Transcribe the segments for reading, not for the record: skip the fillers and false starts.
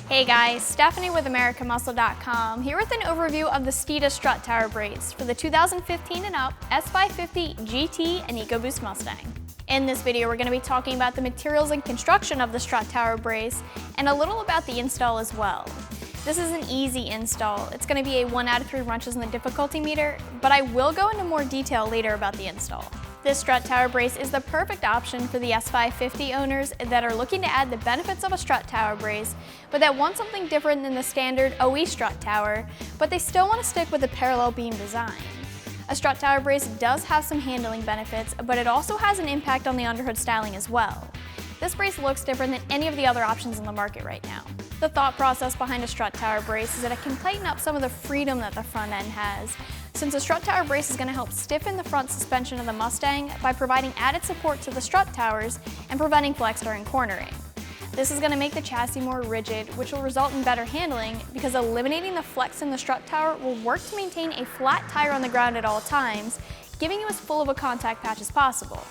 Hey guys, Stephanie with AmericanMuscle.com here with an overview of the Steeda Strut Tower Brace for the 2015 and up S550 GT and EcoBoost Mustang. In this video, we're going to be talking about the materials and construction of the Strut Tower Brace and a little about the install as well. This is an easy install. It's going to be a 1 out of 3 wrenches in the difficulty meter, but I will go into more detail later about the install. This Strut Tower Brace is the perfect option for the S550 owners that are looking to add the benefits of a Strut Tower Brace, but that want something different than the standard OE Strut Tower, but they still want to stick with a parallel beam design. A Strut Tower Brace does have some handling benefits, but it also has an impact on the underhood styling as well. This brace looks different than any of the other options in the market right now. The thought process behind a Strut Tower Brace is that it can tighten up some of the freedom that the front end has, since a Strut Tower Brace is going to help stiffen the front suspension of the Mustang by providing added support to the strut towers and preventing flex during cornering. This is going to make the chassis more rigid, which will result in better handling because eliminating the flex in the strut tower will work to maintain a flat tire on the ground at all times, giving you as full of a contact patch as possible.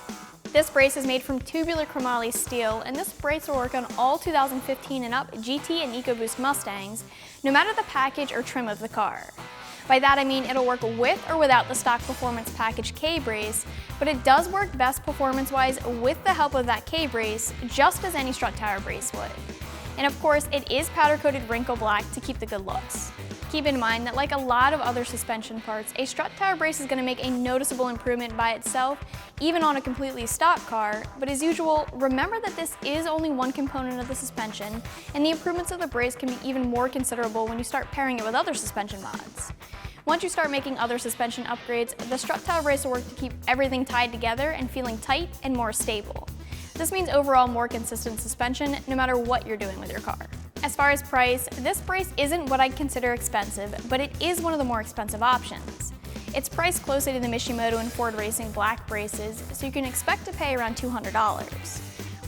This brace is made from tubular chromoly steel, and this brace will work on all 2015 and up GT and EcoBoost Mustangs, no matter the package or trim of the car. By that I mean it'll work with or without the stock Performance Package K-brace, but it does work best performance-wise with the help of that K-brace, just as any Strut Tower Brace would. And of course, it is powder-coated wrinkle black to keep the good looks. Keep in mind that like a lot of other suspension parts, a Strut Tower Brace is going to make a noticeable improvement by itself, even on a completely stock car, but as usual, remember that this is only one component of the suspension, and the improvements of the brace can be even more considerable when you start pairing it with other suspension mods. Once you start making other suspension upgrades, the Strut Tower Brace will work to keep everything tied together and feeling tight and more stable. This means overall more consistent suspension no matter what you're doing with your car. As far as price, this brace isn't what I'd consider expensive, but it is one of the more expensive options. It's priced closely to the Mishimoto and Ford Racing black braces, so you can expect to pay around $200.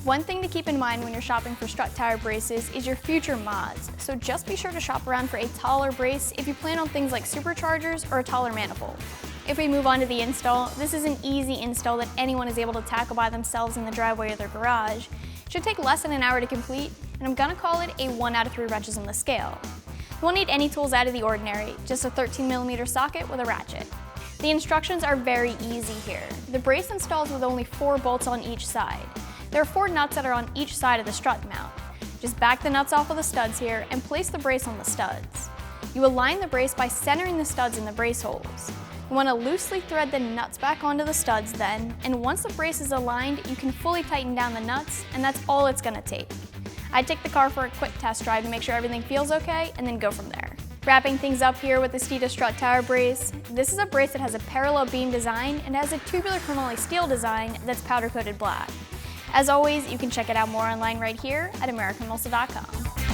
One thing to keep in mind when you're shopping for Strut Tower Braces is your future mods, so just be sure to shop around for a taller brace if you plan on things like superchargers or a taller manifold. If we move on to the install, this is an easy install that anyone is able to tackle by themselves in the driveway or their garage. It should take less than an hour to complete, and I'm going to call it a 1 out of 3 wrenches on the scale. You won't need any tools out of the ordinary, just a 13mm socket with a ratchet. The instructions are very easy here. The brace installs with only 4 bolts on each side. There are 4 nuts that are on each side of the strut mount. Just back the nuts off of the studs here and place the brace on the studs. You align the brace by centering the studs in the brace holes. You want to loosely thread the nuts back onto the studs then, and once the brace is aligned, you can fully tighten down the nuts, and that's all it's going to take. I'd take the car for a quick test drive to make sure everything feels okay, and then go from there. Wrapping things up here with the Steeda Strut Tower Brace, this is a brace that has a parallel beam design and has a tubular chromoly steel design that's powder-coated black. As always, you can check it out more online right here at AmericanMuscle.com.